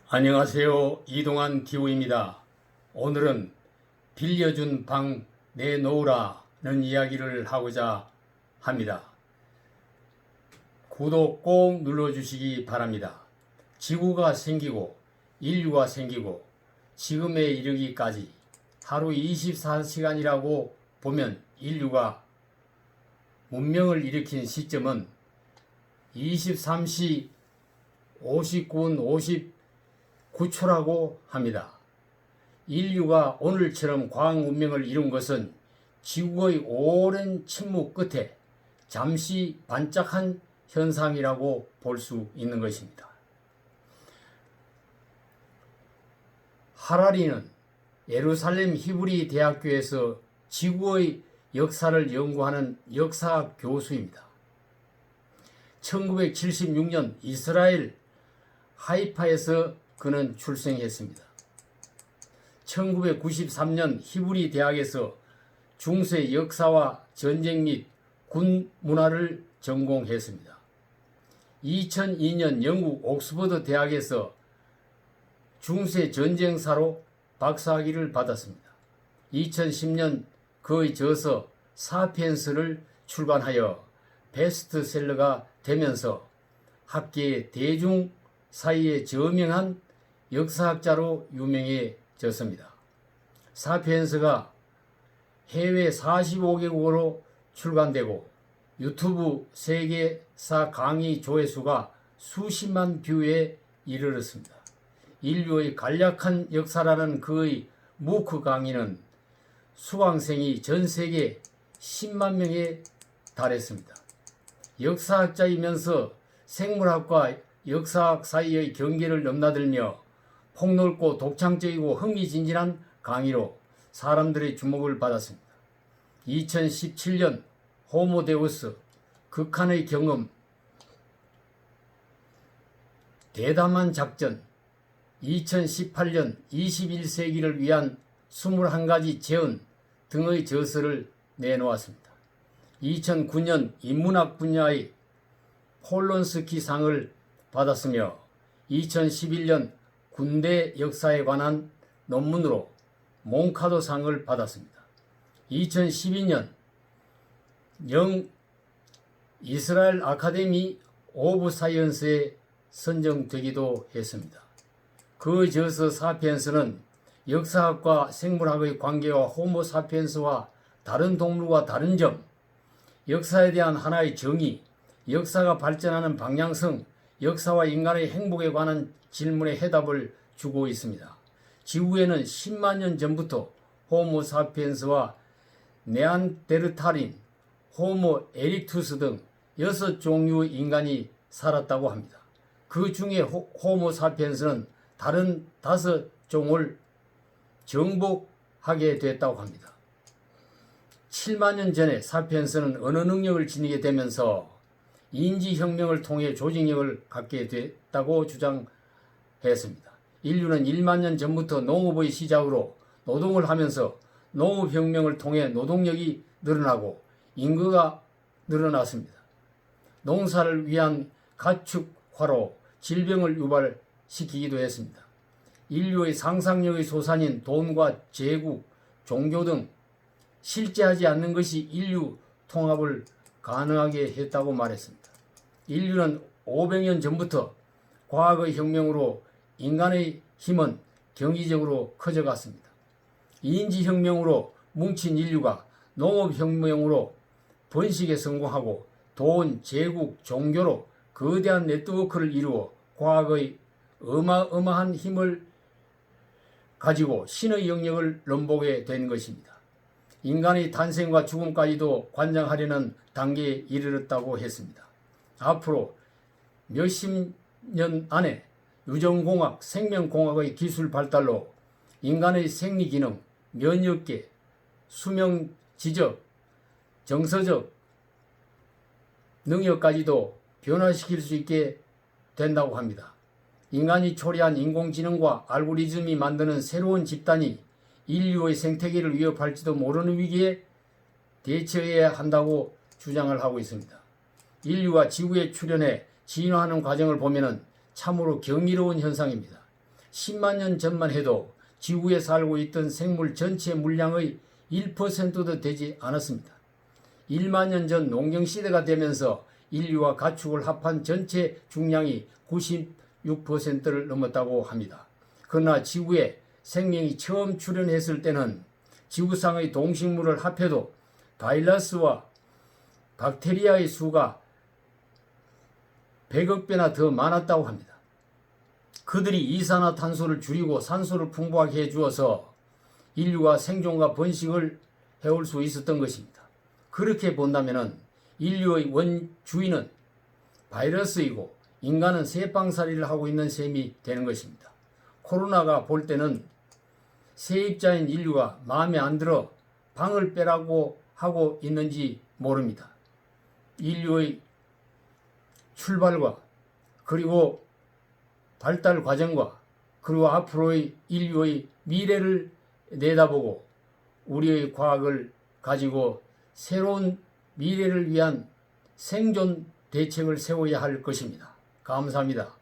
안녕하세요. 이동환 기후입니다. 오늘은 빌려준 방 내놓으라는 이야기를 하고자 합니다. 구독 꼭 눌러주시기 바랍니다. 지구가 생기고 인류가 생기고 지금에 이르기까지 하루 24시간이라고 보면 인류가 문명을 일으킨 시점은 23시 59분 59초라고 합니다. 인류가 오늘처럼 과학 문명을 이룬 것은 지구의 오랜 침묵 끝에 잠시 반짝한 현상이라고 볼 수 있는 것입니다. 하라리는 예루살렘 히브리 대학교에서 지구의 역사를 연구하는 역사학 교수입니다. 1976년 이스라엘 하이파에서 그는 출생했습니다. 1993년 히브리 대학에서 중세 역사와 전쟁 및 군 문화를 전공했습니다. 2002년 영국 옥스퍼드 대학에서 중세 전쟁사로 박사학위를 받았습니다. 2010년 그의 저서 사피엔스를 출간하여 베스트셀러가 되면서 학계 대중 사이에 저명한 역사학자로 유명해졌습니다. 사피엔스가 해외 45개국어로 출간되고 유튜브 세계사 강의 조회수가 수십만 뷰에 이르렀습니다. 인류의 간략한 역사라는 그의 무크 강의는 수강생이 전 세계 10만 명에 달했습니다. 역사학자이면서 생물학과 역사학 사이의 경계를 넘나들며 폭넓고 독창적이고 흥미진진한 강의로 사람들의 주목을 받았습니다. 2017년 호모데우스 극한의 경험, 대담한 작전, 2018년 21세기를 위한 21가지 재언 등의 저서를 내놓았습니다. 2009년 인문학 분야의 폴론스키상을 받았으며 2011년 군대 역사에 관한 논문으로 몽카도상을 받았습니다. 2012년 영 이스라엘 아카데미 오브 사이언스에 선정되기도 했습니다. 그 저서 사피엔스는 역사학과 생물학의 관계와 호모 사피엔스와 다른 동물과 다른 점, 역사에 대한 하나의 정의, 역사가 발전하는 방향성, 역사와 인간의 행복에 관한 질문에 해답을 주고 있습니다. 지구에는 10만 년 전부터 호모 사피엔스와 네안데르탈인, 호모 에릭투스 등 6종류의 인간이 살았다고 합니다. 그 중에 호모 사피엔스는 다른 5종을 정복하게 됐다고 합니다. 7만 년 전에 사피엔스는 언어 능력을 지니게 되면서 인지혁명을 통해 조직력을 갖게 됐다고 주장했습니다. 인류는 1만 년 전부터 농업의 시작으로 노동을 하면서 농업혁명을 통해 노동력이 늘어나고 인구가 늘어났습니다. 농사를 위한 가축화로 질병을 유발시키기도 했습니다. 인류의 상상력의 소산인 돈과 제국, 종교 등 실제하지 않는 것이 인류 통합을 가능하게 했다고 말했습니다. 인류는 500년 전부터 과학의 혁명으로 인간의 힘은 경이적으로 커져갔습니다. 인지혁명으로 뭉친 인류가 농업혁명으로 번식에 성공하고 돈, 제국, 종교로 거대한 네트워크를 이루어 과학의 어마어마한 힘을 가지고 신의 영역을 넘보게 된 것입니다. 인간의 탄생과 죽음까지도 관장하려는 단계에 이르렀다고 했습니다. 앞으로 몇십 년 안에 유전공학, 생명공학의 기술 발달로 인간의 생리기능, 면역계, 수명 지적, 정서적 능력까지도 변화시킬 수 있게 된다고 합니다. 인간이 초래한 인공지능과 알고리즘이 만드는 새로운 집단이 인류의 생태계를 위협할지도 모르는 위기에 대처해야 한다고 주장을 하고 있습니다. 인류가 지구에 출현해 진화하는 과정을 보면 참으로 경이로운 현상입니다. 10만 년 전만 해도 지구에 살고 있던 생물 전체 물량의 1%도 되지 않았습니다. 1만 년 전 농경시대가 되면서 인류와 가축을 합한 전체 중량이 96%를 넘었다고 합니다. 그러나 지구에 생명이 처음 출현했을 때는 지구상의 동식물을 합해도 바이러스와 박테리아의 수가 100억 배나 더 많았다고 합니다. 그들이 이산화탄소를 줄이고 산소를 풍부하게 해주어서 인류가 생존과 번식을 해올 수 있었던 것입니다. 그렇게 본다면 인류의 원주인은 바이러스이고 인간은 새빵살이를 하고 있는 셈이 되는 것입니다. 코로나가 볼 때는 세입자인 인류가 마음에 안 들어 방을 빼라고 하고 있는지 모릅니다. 인류의 출발과 그리고 발달 과정과 그리고 앞으로의 인류의 미래를 내다보고 우리의 과학을 가지고 새로운 미래를 위한 생존 대책을 세워야 할 것입니다. 감사합니다.